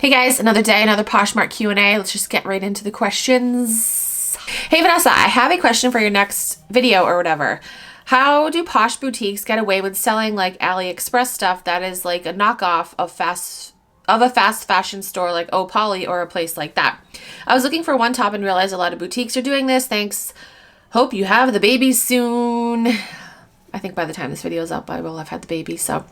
Hey guys, another day, another Poshmark Q&A. Let's just get right into the questions. Hey Vanessa, I have a question for your next video or whatever. How do posh boutiques get away with selling like AliExpress stuff that is like a knockoff of a fast fashion store like Poly or a place like that? I was looking for one top and realized a lot of boutiques are doing this. Thanks. Hope you have the baby soon. I think by the time this video is up, I will have had the baby, so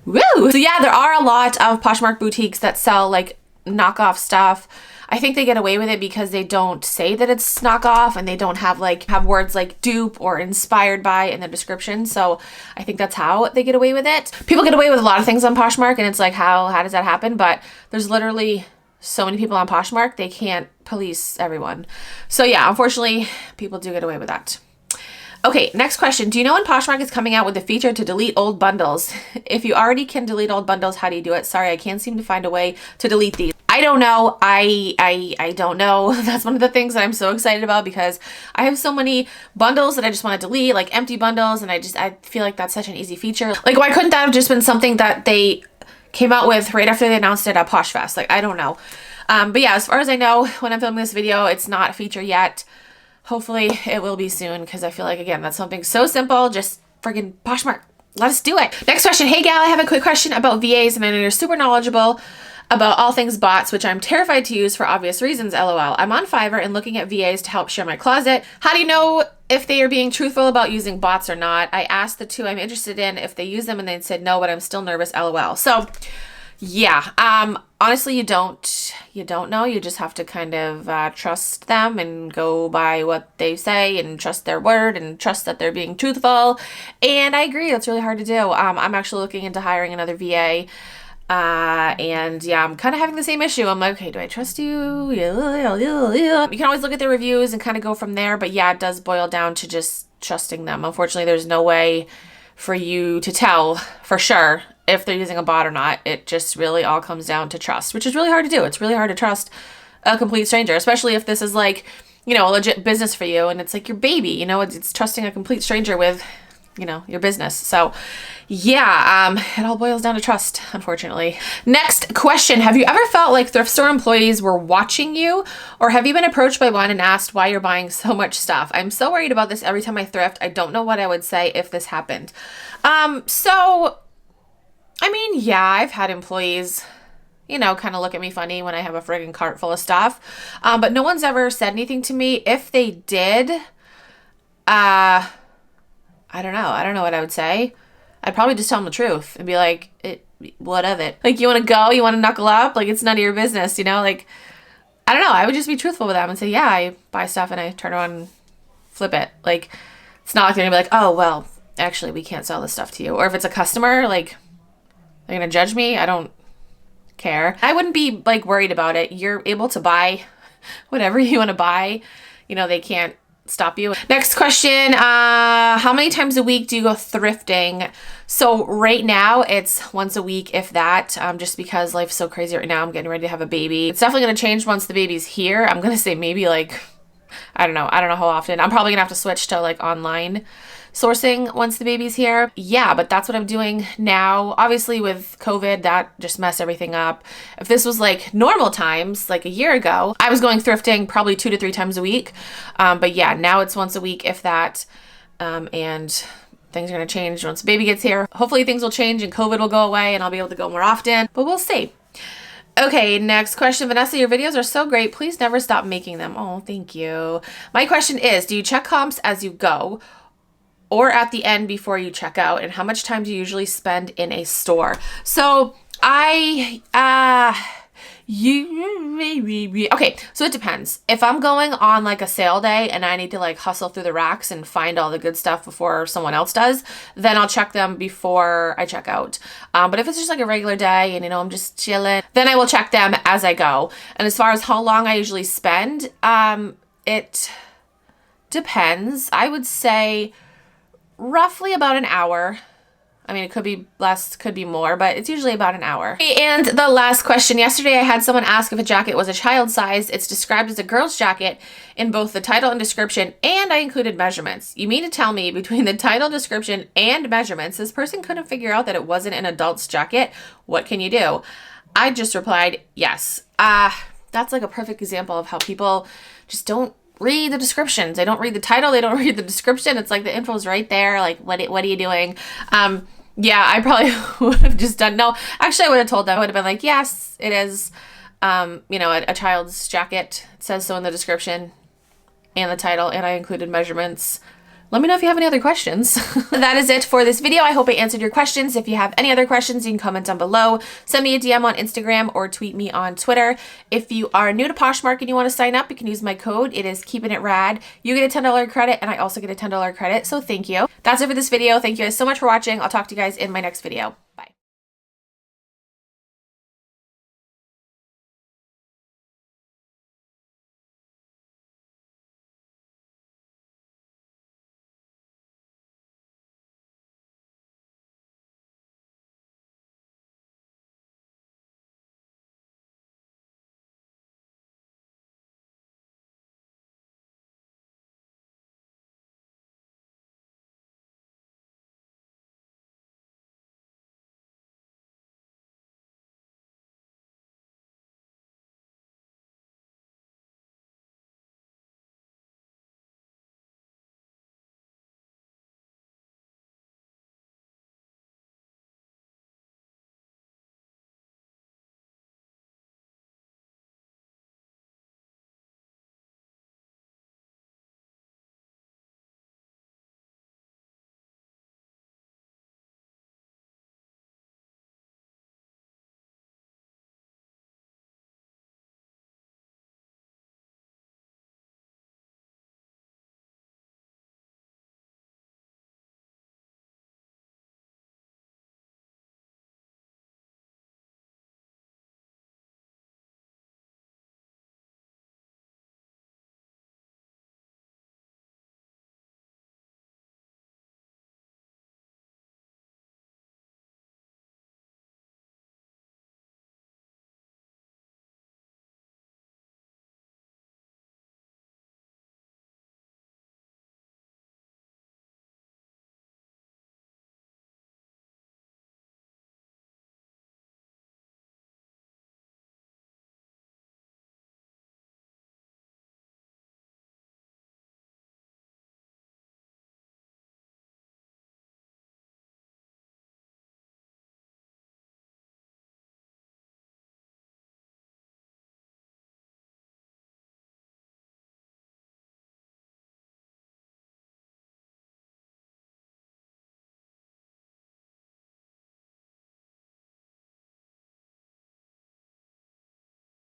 woo! So yeah, there are a lot of Poshmark boutiques that sell like knockoff stuff. I think they get away with it because they don't say that it's knockoff and they don't have words like dupe or inspired by in the description. So I think that's how they get away with it. People get away with a lot of things on Poshmark and it's like, how does that happen? But there's literally so many people on Poshmark, they can't police everyone. So yeah, unfortunately, people do get away with that. Okay, next question. Do you know when Poshmark is coming out with a feature to delete old bundles? If you already can delete old bundles, how do you do it? Sorry, I can't seem to find a way to delete these. I don't know. I don't know. That's one of the things that I'm so excited about because I have so many bundles that I just want to delete, like empty bundles, and I feel like that's such an easy feature. Like, why couldn't that have just been something that they came out with right after they announced it at PoshFest? Like, I don't know. But yeah, as far as I know, when I'm filming this video, it's not a feature yet. Hopefully it will be soon because I feel like, again, that's something so simple. Just friggin' Poshmark. Let us do it. Next question. Hey gal, I have a quick question about VAs and I know you're super knowledgeable about all things bots, which I'm terrified to use for obvious reasons, LOL. I'm on Fiverr and looking at VAs to help share my closet. How do you know if they are being truthful about using bots or not? I asked the two I'm interested in if they use them and they said no, but I'm still nervous, LOL. So yeah, honestly, you don't know. You just have to kind of trust them and go by what they say and trust their word and trust that they're being truthful. And I agree, that's really hard to do. I'm actually looking into hiring another VA. And yeah, I'm kind of having the same issue. I'm like, okay, do I trust you? Yeah. You can always look at their reviews and kind of go from there. But yeah, it does boil down to just trusting them. Unfortunately, there's no way for you to tell for sure if they're using a bot or not. It just really all comes down to trust, which is really hard to do. It's really hard to trust a complete stranger, especially if this is like, you know, a legit business for you and it's like your baby, you know, it's trusting a complete stranger with, you know, your business. So yeah, it all boils down to trust, unfortunately. Next question. Have you ever felt like thrift store employees were watching you, or have you been approached by one and asked why you're buying so much stuff? I'm so worried about this every time I thrift. I don't know what I would say if this happened. So I mean, yeah, I've had employees, you know, kind of look at me funny when I have a friggin' cart full of stuff. But no one's ever said anything to me. If they did, I don't know. I don't know what I would say. I'd probably just tell them the truth and be like, what of it? Like, you want to go? You want to knuckle up? Like, it's none of your business, you know? Like, I don't know. I would just be truthful with them and say, yeah, I buy stuff and I turn around and flip it. Like, it's not like they're going to be like, oh, well, actually, we can't sell this stuff to you. Or if it's a customer, like, they're going to judge me? I don't care. I wouldn't be like worried about it. You're able to buy whatever you want to buy. You know, they can't stop you. Next question. How many times a week do you go thrifting? So right now it's once a week, if that, just because life's so crazy right now. I'm getting ready to have a baby. It's definitely going to change once the baby's here. I'm going to say maybe like, I don't know how often. I'm probably gonna have to switch to like online sourcing once the baby's here. Yeah, but that's what I'm doing now. Obviously with COVID, that just messed everything up. If this was like normal times, like a year ago, I was going thrifting probably 2 to 3 times a week. But yeah, now it's once a week, if that. And things are gonna change once the baby gets here. Hopefully things will change and COVID will go away and I'll be able to go more often, but we'll see. Okay, next question. Vanessa, your videos are so great. Please never stop making them. Oh, thank you. My question is, do you check comps as you go or at the end before you check out? And how much time do you usually spend in a store? So okay, so it depends. If I'm going on like a sale day and I need to like hustle through the racks and find all the good stuff before someone else does, then I'll check them before I check out. But if it's just like a regular day and, you know, I'm just chilling, then I will check them as I go. And as far as how long I usually spend, it depends. I would say roughly about an hour. I mean, it could be less, could be more, but it's usually about an hour. And the last question. Yesterday, I had someone ask if a jacket was a child size. It's described as a girl's jacket in both the title and description, and I included measurements. You mean to tell me between the title, description, and measurements, this person couldn't figure out that it wasn't an adult's jacket? What can you do? I just replied, yes. That's like a perfect example of how people just don't read the descriptions. They don't read the title. They don't read the description. It's like the info's right there. Like, what are you doing? Yeah, I probably would have just done, no, actually I would have told them. I would have been like, yes, it is, you know, a child's jacket. It says so in the description and the title, and I included measurements. Let me know if you have any other questions. That is it for this video. I hope I answered your questions. If you have any other questions, you can comment down below. Send me a DM on Instagram or tweet me on Twitter. If you are new to Poshmark and you want to sign up, you can use my code. It is KeepinItRad. You get a $10 credit, and I also get a $10 credit, so thank you. That's it for this video. Thank you guys so much for watching. I'll talk to you guys in my next video. Bye.